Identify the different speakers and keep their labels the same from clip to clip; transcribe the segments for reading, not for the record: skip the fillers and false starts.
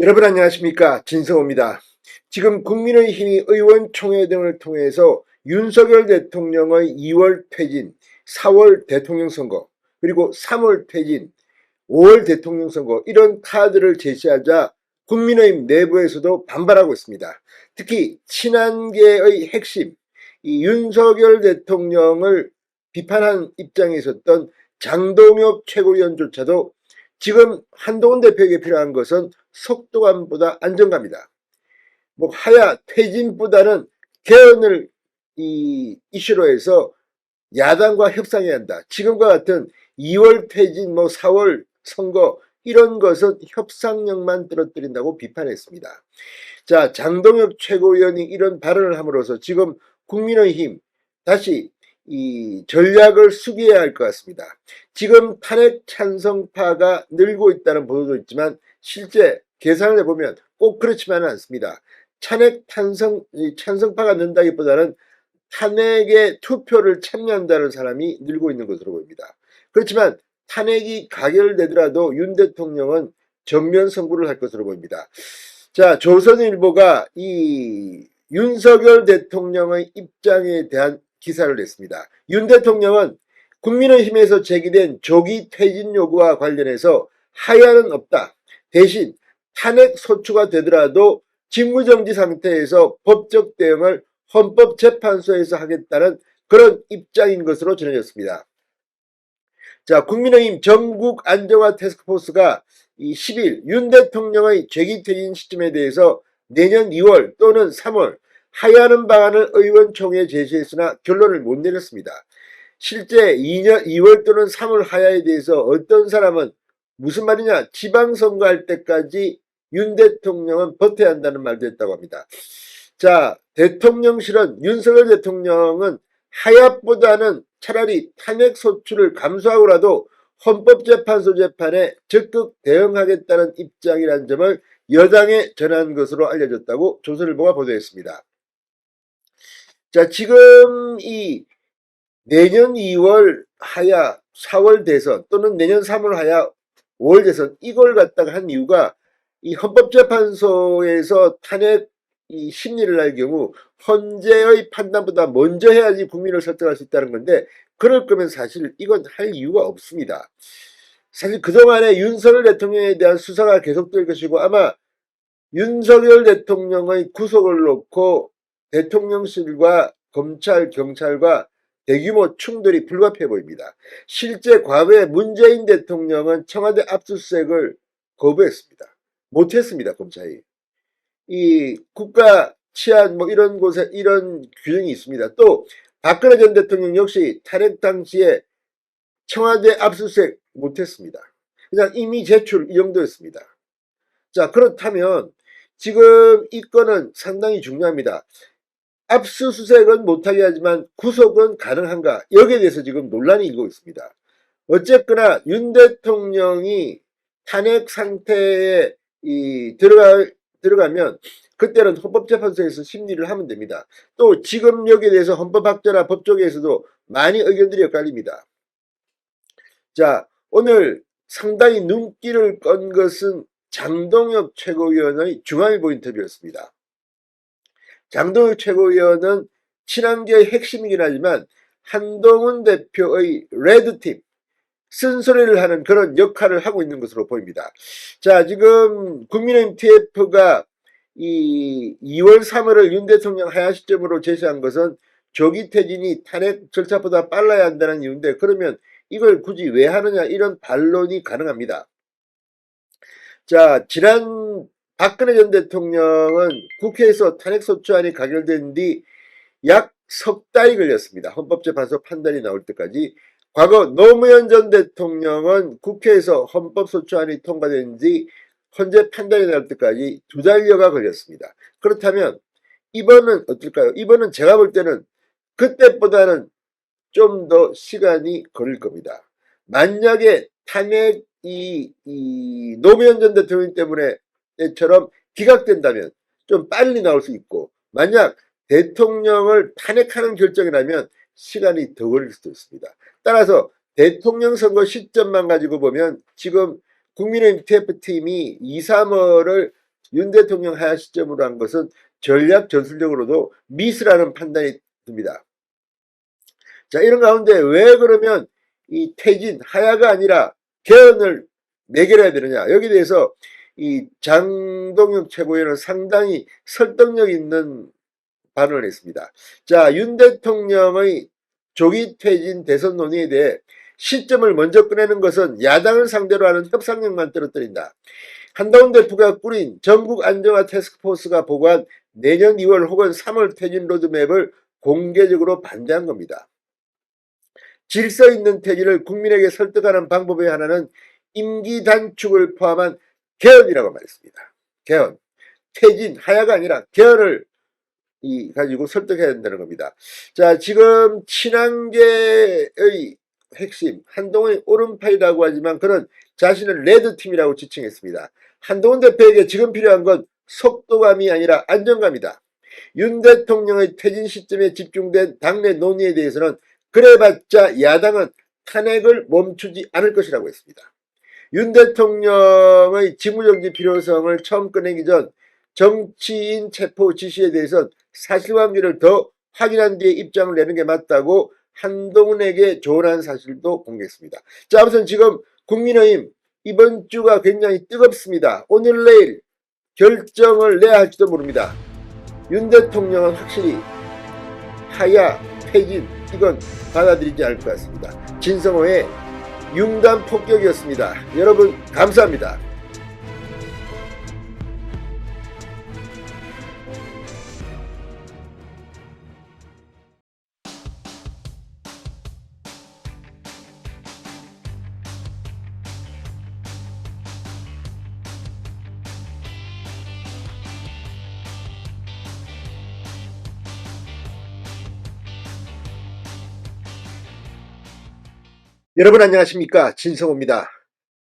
Speaker 1: 여러분 안녕하십니까, 진성호입니다. 지금 국민의힘이 의원총회 등을 통해서 윤석열 대통령의 2월 퇴진, 4월 대통령 선거, 그리고 3월 퇴진, 5월 대통령 선거, 이런 카드를 제시하자 국민의힘 내부에서도 반발하고 있습니다. 특히 친한계의 핵심, 이 윤석열 대통령을 비판한 입장에 있었던 장동혁 최고위원조차도 지금 한동훈 대표에게 필요한 것은 속도감보다 안정감이다. 하야 퇴진보다는 개헌을 이슈로 해서 야당과 협상해야 한다. 지금과 같은 2월 퇴진, 4월 선거, 이런 것은 협상력만 떨어뜨린다고 비판했습니다. 자, 장동혁 최고위원이 이런 발언을 함으로써 지금 국민의힘 다시 이 전략을 숙여야 할 것 같습니다. 지금 탄핵 찬성파가 늘고 있다는 보도도 있지만 실제 계산을 해보면 꼭 그렇지만은 않습니다. 찬성파가 는다기보다는 탄핵에 투표를 참여한다는 사람이 늘고 있는 것으로 보입니다. 그렇지만 탄핵이 가결되더라도 윤 대통령은 전면 선고를 할 것으로 보입니다. 자, 조선일보가 이 윤석열 대통령의 입장에 대한 기사를 냈습니다. 윤 대통령은 국민의힘에서 제기된 조기 퇴진 요구와 관련해서 하야는 없다. 대신 탄핵 소추가 되더라도 직무정지 상태에서 법적 대응을 헌법재판소에서 하겠다는 그런 입장인 것으로 전해졌습니다. 자, 국민의힘 전국 안정화 태스크포스가 이 10일 윤 대통령의 재기 퇴진 시점에 대해서 내년 2월 또는 3월 하야하는 방안을 의원총회에 제시했으나 결론을 못 내렸습니다. 실제 2월 또는 3월 하야에 대해서 어떤 사람은 무슨 말이냐, 지방선거 할 때까지 윤 대통령은 버텨야 한다는 말도 했다고 합니다. 자, 대통령실은 윤석열 대통령은 하야보다는 차라리 탄핵 소추를 감수하고라도 헌법재판소 재판에 적극 대응하겠다는 입장이라는 점을 여당에 전한 것으로 알려졌다고 조선일보가 보도했습니다. 자, 지금 이 내년 2월 하야, 4월 대선 또는 내년 3월 하야, 5월 대선, 이걸 갖다가 한 이유가 이 헌법재판소에서 탄핵 이 심리를 할 경우 헌재의 판단보다 먼저 해야지 국민을 설득할 수 있다는 건데, 그럴 거면 사실 이건 할 이유가 없습니다. 사실 그동안에 윤석열 대통령에 대한 수사가 계속될 것이고, 아마 윤석열 대통령의 구속을 놓고 대통령실과 검찰, 경찰과 대규모 충돌이 불가피해 보입니다. 실제 과거에 문재인 대통령은 청와대 압수수색을 거부했습니다. 못했습니다, 검찰이. 이 국가 치안 이런 곳에 이런 규정이 있습니다. 또 박근혜 전 대통령 역시 탄핵 당시에 청와대 압수수색 못했습니다. 그냥 이미 제출 이 정도였습니다. 자, 그렇다면 지금 이 건은 상당히 중요합니다. 압수수색은 못하게 하지만 구속은 가능한가? 여기에 대해서 지금 논란이 일고 있습니다. 어쨌거나 윤 대통령이 탄핵 상태에 들어가면 그때는 헌법재판소에서 심리를 하면 됩니다. 또 지금 여기에 대해서 헌법학자나 법조계에서도 많이 의견들이 엇갈립니다. 자, 오늘 상당히 눈길을 끈 것은 장동혁 최고위원의 중앙일보 인터뷰였습니다. 장동혁 최고위원은 친한계의 핵심이긴 하지만 한동훈 대표의 레드팀, 쓴소리를 하는 그런 역할을 하고 있는 것으로 보입니다. 자, 지금 국민의힘 TF가 이 2월 3월을 윤 대통령 하야 시점으로 제시한 것은 조기 퇴진이 탄핵 절차보다 빨라야 한다는 이유인데, 그러면 이걸 굳이 왜 하느냐, 이런 반론이 가능합니다. 자, 지난 박근혜 전 대통령은 국회에서 탄핵소추안이 가결된 뒤 약 석 달이 걸렸습니다. 헌법재판소 판단이 나올 때까지. 과거 노무현 전 대통령은 국회에서 헌법소추안이 통과된 뒤 헌재 판단이 나올 때까지 2달여가 걸렸습니다. 그렇다면 이번은 어떨까요? 이번은 제가 볼 때는 그때보다는 좀 더 시간이 걸릴 겁니다. 만약에 탄핵 노무현 전 대통령 때문에처럼 기각된다면 좀 빨리 나올 수 있고, 만약 대통령을 탄핵하는 결정이 나면 시간이 더 걸릴 수도 있습니다. 따라서 대통령 선거 시점만 가지고 보면 지금 국민의힘 TF팀이 2, 3월을 윤 대통령 하야 시점으로 한 것은 전략 전술적으로도 미스라는 판단이 듭니다. 자, 이런 가운데 왜 그러면 이 퇴진, 하야가 아니라 개헌을 매결해야 되느냐. 여기에 대해서 이 장동혁 최고위원은 상당히 설득력 있는 발언을 했습니다. 자, 윤 대통령의 조기 퇴진 대선 논의에 대해 시점을 먼저 꺼내는 것은 야당을 상대로 하는 협상력만 떨어뜨린다. 한동훈 대표가 꾸린 전국 안정화 태스크포스가 보고한 내년 2월 혹은 3월 퇴진 로드맵을 공개적으로 반대한 겁니다. 질서 있는 퇴진을 국민에게 설득하는 방법의 하나는 임기 단축을 포함한 개헌이라고 말했습니다. 개헌. 퇴진, 하야가 아니라 개헌을 가지고 설득해야 된다는 겁니다. 자, 지금 친한계의 핵심, 한동훈의 오른팔이라고 하지만 그는 자신을 레드팀이라고 지칭했습니다. 한동훈 대표에게 지금 필요한 건 속도감이 아니라 안정감이다. 윤 대통령의 퇴진 시점에 집중된 당내 논의에 대해서는 그래봤자 야당은 탄핵을 멈추지 않을 것이라고 했습니다. 윤 대통령의 직무정지 필요성을 처음 꺼내기 전 정치인 체포 지시에 대해선 사실관계를 더 확인한 뒤에 입장을 내는 게 맞다고 한동훈에게 조언한 사실도 공개했습니다. 자, 아무튼 지금 국민의힘 이번 주가 굉장히 뜨겁습니다. 오늘 내일 결정을 내야 할지도 모릅니다. 윤 대통령은 확실히 하야, 퇴진 이건 받아들이지 않을 것 같습니다. 진성호의 융단 폭격이었습니다. 여러분 감사합니다. 여러분 안녕하십니까, 진성호입니다.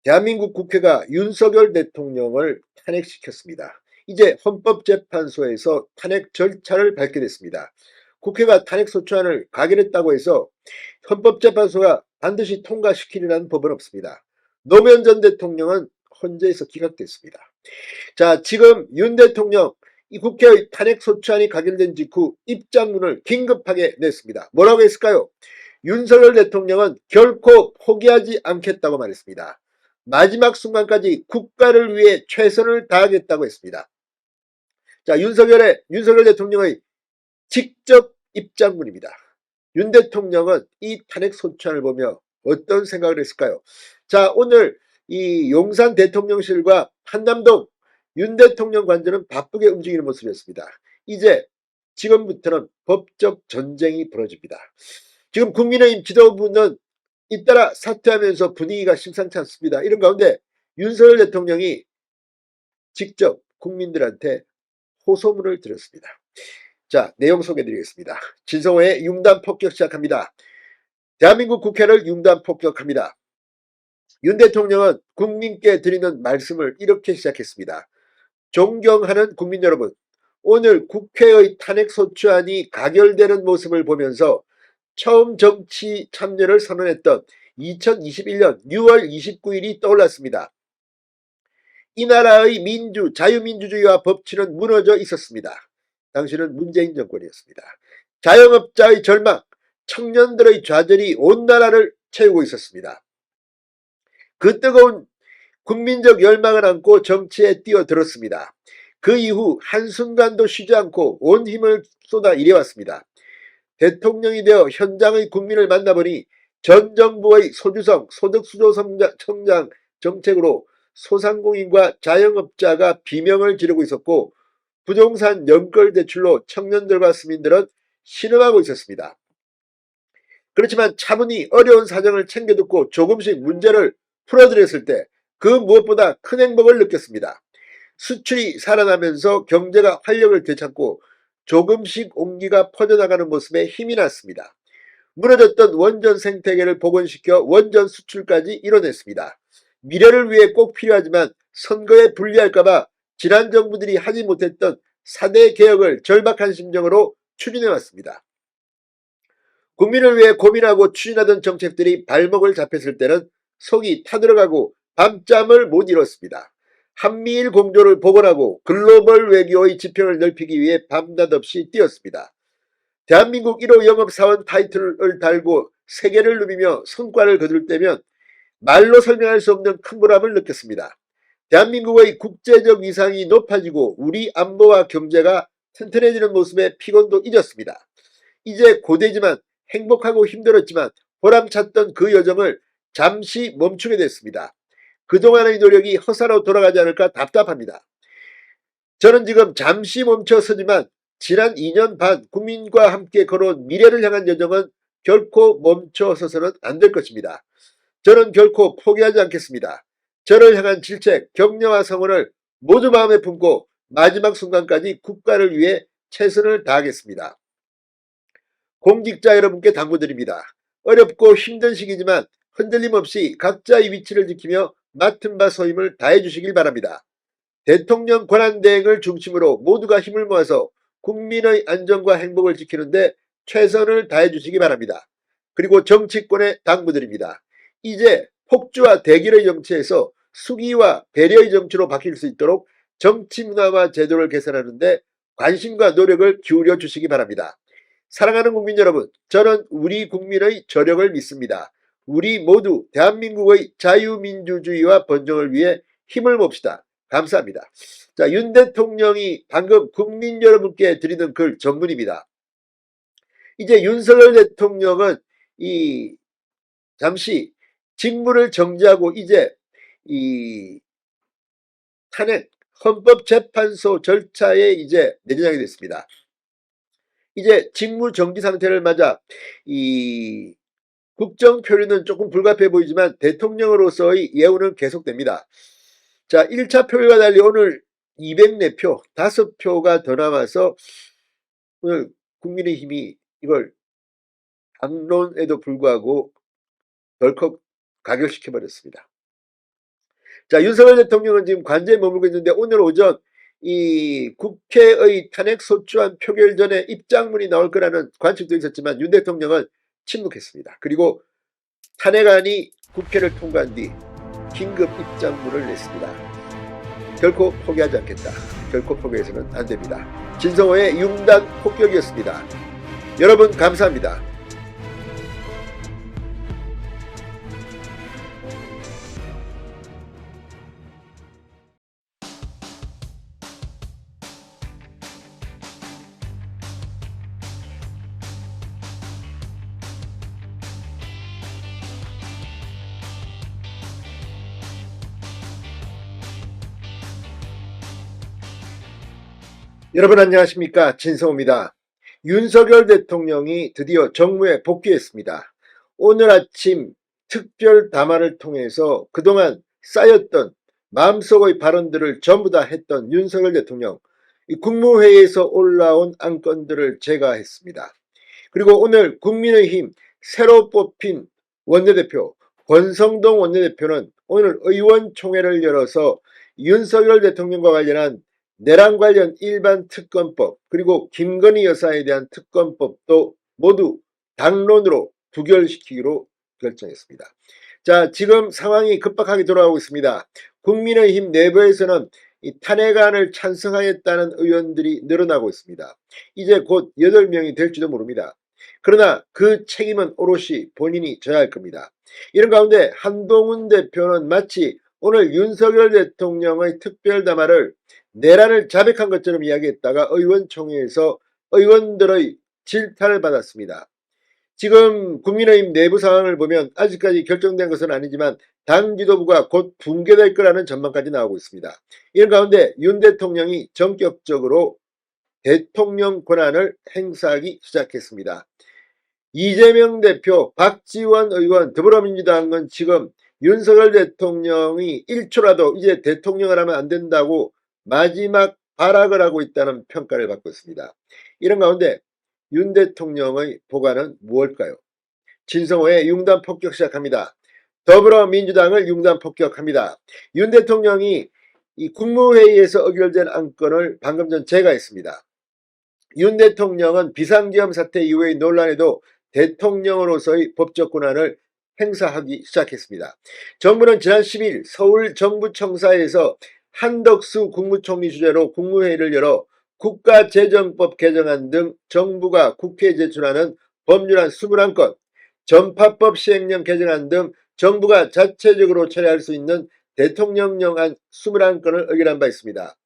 Speaker 1: 대한민국 국회가 윤석열 대통령을 탄핵시켰습니다. 이제 헌법재판소에서 탄핵 절차를 밟게 됐습니다. 국회가 탄핵소추안을 가결했다고 해서 헌법재판소가 반드시 통과시키리라는 법은 없습니다. 노무현 전 대통령은 헌재에서 기각됐습니다. 자, 지금 윤 대통령 이 국회의 탄핵소추안이 가결된 직후 입장문을 긴급하게 냈습니다. 뭐라고 했을까요? 윤석열 대통령은 결코 포기하지 않겠다고 말했습니다. 마지막 순간까지 국가를 위해 최선을 다하겠다고 했습니다. 자, 윤석열 대통령의 직접 입장문입니다. 윤 대통령은 이 탄핵소추안을 보며 어떤 생각을 했을까요? 자, 오늘 이 용산 대통령실과 한남동 윤 대통령 관저는 바쁘게 움직이는 모습이었습니다. 이제 지금부터는 법적 전쟁이 벌어집니다. 지금 국민의힘 지도부는 잇따라 사퇴하면서 분위기가 심상치 않습니다. 이런 가운데 윤석열 대통령이 직접 국민들한테 호소문을 드렸습니다. 자, 내용 소개해드리겠습니다. 진성호의 융단 폭격 시작합니다. 대한민국 국회를 융단 폭격합니다. 윤 대통령은 국민께 드리는 말씀을 이렇게 시작했습니다. 존경하는 국민 여러분, 오늘 국회의 탄핵소추안이 가결되는 모습을 보면서 처음 정치 참여를 선언했던 2021년 6월 29일이 떠올랐습니다. 이 나라의 자유민주주의와 법치는 무너져 있었습니다. 당시는 문재인 정권이었습니다. 자영업자의 절망, 청년들의 좌절이 온 나라를 채우고 있었습니다. 그 뜨거운 국민적 열망을 안고 정치에 뛰어들었습니다. 그 이후 한순간도 쉬지 않고 온 힘을 쏟아 일해왔습니다. 대통령이 되어 현장의 국민을 만나보니 전 정부의 소주성, 소득수조 성장 정책으로 소상공인과 자영업자가 비명을 지르고 있었고 부동산 연결대출로 청년들과 시민들은 신음하고 있었습니다. 그렇지만 차분히 어려운 사정을 챙겨 듣고 조금씩 문제를 풀어드렸을 때 그 무엇보다 큰 행복을 느꼈습니다. 수출이 살아나면서 경제가 활력을 되찾고 조금씩 온기가 퍼져나가는 모습에 힘이 났습니다. 무너졌던 원전 생태계를 복원시켜 원전 수출까지 이뤄냈습니다. 미래를 위해 꼭 필요하지만 선거에 불리할까봐 지난 정부들이 하지 못했던 4대 개혁을 절박한 심정으로 추진해왔습니다. 국민을 위해 고민하고 추진하던 정책들이 발목을 잡혔을 때는 속이 타들어가고 밤잠을 못 이뤘습니다. 한미일 공조를 복원하고 글로벌 외교의 지평을 넓히기 위해 밤낮 없이 뛰었습니다. 대한민국 1호 영업사원 타이틀을 달고 세계를 누비며 성과를 거둘 때면 말로 설명할 수 없는 큰 보람을 느꼈습니다. 대한민국의 국제적 위상이 높아지고 우리 안보와 경제가 튼튼해지는 모습에 피곤도 잊었습니다. 이제 고되지만 행복하고 힘들었지만 보람찼던 그 여정을 잠시 멈추게 됐습니다. 그동안의 노력이 허사로 돌아가지 않을까 답답합니다. 저는 지금 잠시 멈춰서지만 지난 2년 반 국민과 함께 걸어온 미래를 향한 여정은 결코 멈춰서서는 안 될 것입니다. 저는 결코 포기하지 않겠습니다. 저를 향한 질책, 격려와 성원을 모두 마음에 품고 마지막 순간까지 국가를 위해 최선을 다하겠습니다. 공직자 여러분께 당부드립니다. 어렵고 힘든 시기지만 흔들림 없이 각자의 위치를 지키며 맡은 바 소임을 다해 주시길 바랍니다. 대통령 권한대행을 중심으로 모두가 힘을 모아서 국민의 안전과 행복을 지키는데 최선을 다해 주시기 바랍니다. 그리고 정치권에 당부드립니다. 이제 폭주와 대결의 정치에서 수기와 배려의 정치로 바뀔 수 있도록 정치 문화와 제도를 개선하는데 관심과 노력을 기울여 주시기 바랍니다. 사랑하는 국민 여러분, 저는 우리 국민의 저력을 믿습니다. 우리 모두 대한민국의 자유민주주의와 번영을 위해 힘을 봅시다. 감사합니다. 자, 윤 대통령이 방금 국민 여러분께 드리는 글 전문입니다. 이제 윤석열 대통령은 잠시 직무를 정지하고 이제 탄핵 헌법재판소 절차에 이제 내정하게 됐습니다. 이제 직무 정지 상태를 맞아 국정 표류는 조금 불가피해 보이지만 대통령으로서의 예우는 계속됩니다. 자, 1차 표류와 달리 오늘 204표, 5표가 더 남아서 오늘 국민의힘이 이걸 당론에도 불구하고 덜컥 가결시켜버렸습니다. 자, 윤석열 대통령은 지금 관저에 머물고 있는데 오늘 오전 국회의 탄핵소추안 표결 전에 입장문이 나올 거라는 관측도 있었지만 윤 대통령은 침묵했습니다. 그리고 탄핵안이 국회를 통과한 뒤 긴급 입장문을 냈습니다. 결코 포기하지 않겠다. 결코 포기해서는 안 됩니다. 진성호의 융단 폭격이었습니다. 여러분 감사합니다. 여러분 안녕하십니까, 진성호입니다. 윤석열 대통령이 드디어 정무에 복귀했습니다. 오늘 아침 특별 담화를 통해서 그동안 쌓였던 마음속의 발언들을 전부 다 했던 윤석열 대통령, 국무회의에서 올라온 안건들을 제거했습니다. 그리고 오늘 국민의힘 새로 뽑힌 원내대표 권성동 원내대표는 오늘 의원총회를 열어서 윤석열 대통령과 관련한 내란 관련 일반 특검법 그리고 김건희 여사에 대한 특검법도 모두 당론으로 부결시키기로 결정했습니다. 자, 지금 상황이 급박하게 돌아가고 있습니다. 국민의힘 내부에서는 이 탄핵안을 찬성하겠다는 의원들이 늘어나고 있습니다. 이제 곧 8명이 될지도 모릅니다. 그러나 그 책임은 오롯이 본인이 져야 할 겁니다. 이런 가운데 한동훈 대표는 마치 오늘 윤석열 대통령의 특별 담화를 내란을 자백한 것처럼 이야기했다가 의원총회에서 의원들의 질타를 받았습니다. 지금 국민의힘 내부 상황을 보면 아직까지 결정된 것은 아니지만 당 지도부가 곧 붕괴될 거라는 전망까지 나오고 있습니다. 이런 가운데 윤 대통령이 전격적으로 대통령 권한을 행사하기 시작했습니다. 이재명 대표, 박지원 의원, 더불어민주당은 지금 윤석열 대통령이 1초라도 이제 대통령을 하면 안 된다고 마지막 발악을 하고 있다는 평가를 받고 있습니다. 이런 가운데 윤 대통령의 보관은 무엇일까요? 진성호의 융단 폭격 시작합니다. 더불어민주당을 융단 폭격합니다. 윤 대통령이 이 국무회의에서 의결된 안건을 방금 전 제거했습니다. 윤 대통령은 비상계엄 사태 이후의 논란에도 대통령으로서의 법적 권한을 행사하기 시작했습니다. 정부는 지난 10일 서울 정부청사에서 한덕수 국무총리 주재로 국무회의를 열어 국가재정법 개정안 등 정부가 국회에 제출하는 법률안 21건, 전파법 시행령 개정안 등 정부가 자체적으로 처리할 수 있는 대통령령안 21건을 의결한 바 있습니다.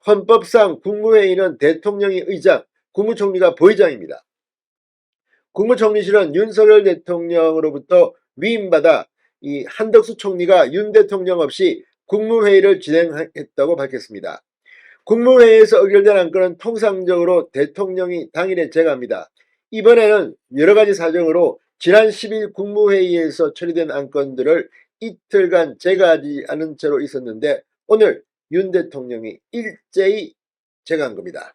Speaker 1: 헌법상 국무회의는 대통령이 의장, 국무총리가 부의장입니다. 국무총리실은 윤석열 대통령으로부터 위임받아 이 한덕수 총리가 윤 대통령 없이 국무회의를 진행했다고 밝혔습니다. 국무회의에서 의결된 안건은 통상적으로 대통령이 당일에 제거합니다. 이번에는 여러가지 사정으로 지난 10일 국무회의에서 처리된 안건들을 이틀간 제거하지 않은 채로 있었는데 오늘 윤 대통령이 일제히 제거한 겁니다.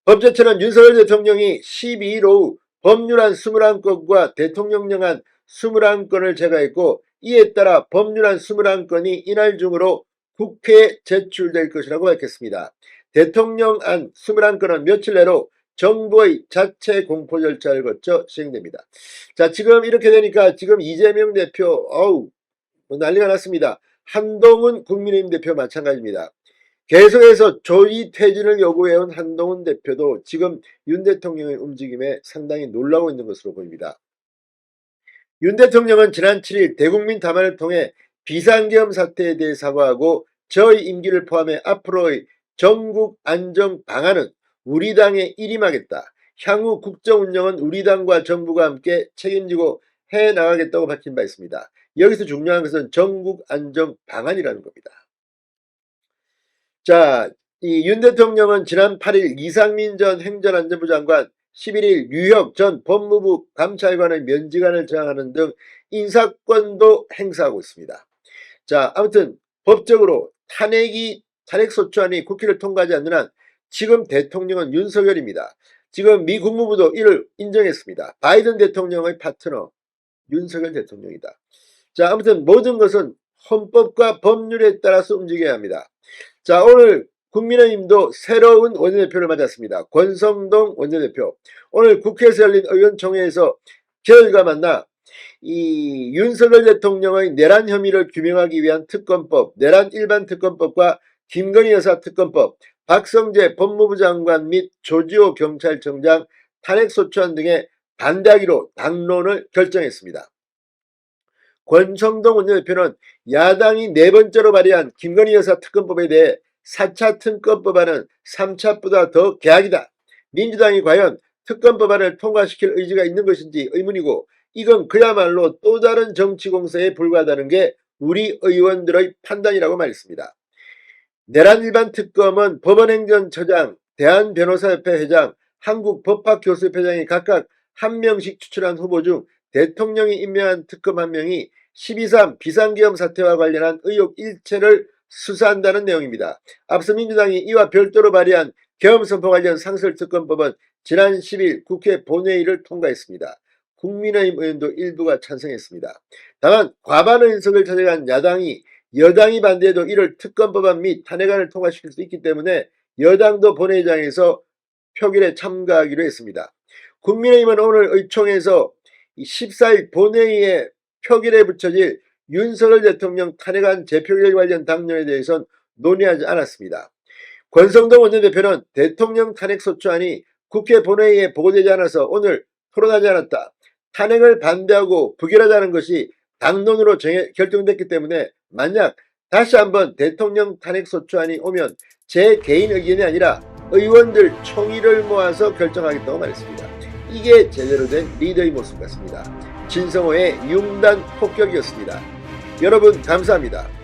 Speaker 1: 법제처는 윤석열 대통령이 12일 오후 법률안 21건과 대통령령안 21건을 제거했고 이에 따라 법률안 21건이 이날 중으로 국회에 제출될 것이라고 밝혔습니다. 대통령안 21건은 며칠 내로 정부의 자체 공포 절차를 거쳐 시행됩니다. 자, 지금 이렇게 되니까 지금 이재명 대표 난리가 났습니다. 한동훈 국민의힘 대표 마찬가지입니다. 계속해서 조기 퇴진을 요구해온 한동훈 대표도 지금 윤 대통령의 움직임에 상당히 놀라고 있는 것으로 보입니다. 윤 대통령은 지난 7일 대국민 담화를 통해 비상계엄 사태에 대해 사과하고 저의 임기를 포함해 앞으로의 전국 안정 방안은 우리 당에 일임하겠다. 향후 국정 운영은 우리 당과 정부가 함께 책임지고 해나가겠다고 밝힌 바 있습니다. 여기서 중요한 것은 전국 안정 방안이라는 겁니다. 자, 이 윤 대통령은 지난 8일 이상민 전 행정안전부 장관, 11일 유혁 전 법무부 감찰관의 면직안을 저항하는 등 인사권도 행사하고 있습니다. 자, 아무튼 법적으로 탄핵소추안이 국회를 통과하지 않는 한 지금 대통령은 윤석열입니다. 지금 미 국무부도 이를 인정했습니다. 바이든 대통령의 파트너 윤석열 대통령이다. 자, 아무튼 모든 것은 헌법과 법률에 따라서 움직여야 합니다. 자, 오늘 국민의힘도 새로운 원내대표를 맞았습니다. 권성동 원내대표. 오늘 국회에서 열린 의원총회에서 저희가 만나 이 윤석열 대통령의 내란 혐의를 규명하기 위한 특검법, 내란 일반 특검법과 김건희 여사 특검법, 박성재 법무부 장관 및 조지호 경찰청장 탄핵소추안 등에 반대하기로 당론을 결정했습니다. 권성동 원내대표는 야당이 네 번째로 발의한 김건희 여사 특검법에 대해 4차 특검법안은 3차보다 더 개악이다. 민주당이 과연 특검법안을 통과시킬 의지가 있는 것인지 의문이고 이건 그야말로 또 다른 정치공세에 불과하다는 게 우리 의원들의 판단이라고 말했습니다. 내란 일반 특검은 법원행정처장, 대한변호사협회 회장, 한국법학교수협 회장이 각각 한 명씩 추천한 후보 중 대통령이 임명한 특검 1명이 12.3 비상계엄 사태와 관련한 의혹 일체를 수사한다는 내용입니다. 앞서 민주당이 이와 별도로 발의한 계엄선포 관련 상설특검법은 지난 10일 국회 본회의를 통과했습니다. 국민의힘 의원도 일부가 찬성했습니다. 다만 과반 의석을 차지한 야당이 여당이 반대해도 이를 특검법안 및 탄핵안을 통과시킬 수 있기 때문에 여당도 본회의장에서 표결에 참가하기로 했습니다. 국민의힘은 오늘 의총에서 14일 본회의에 표결에 붙여질 윤석열 대통령 탄핵안 재표결 관련 당론에 대해서는 논의하지 않았습니다. 권성동 원내대표는 대통령 탄핵소추안이 국회 본회의에 보고되지 않아서 오늘 토론하지 않았다. 탄핵을 반대하고 부결하자는 것이 당론으로 결정됐기 때문에 만약 다시 한번 대통령 탄핵소추안이 오면 제 개인 의견이 아니라 의원들 총의를 모아서 결정하겠다고 말했습니다. 이게 제대로 된 리더의 모습 같습니다. 진성호의 융단 폭격이었습니다. 여러분 감사합니다.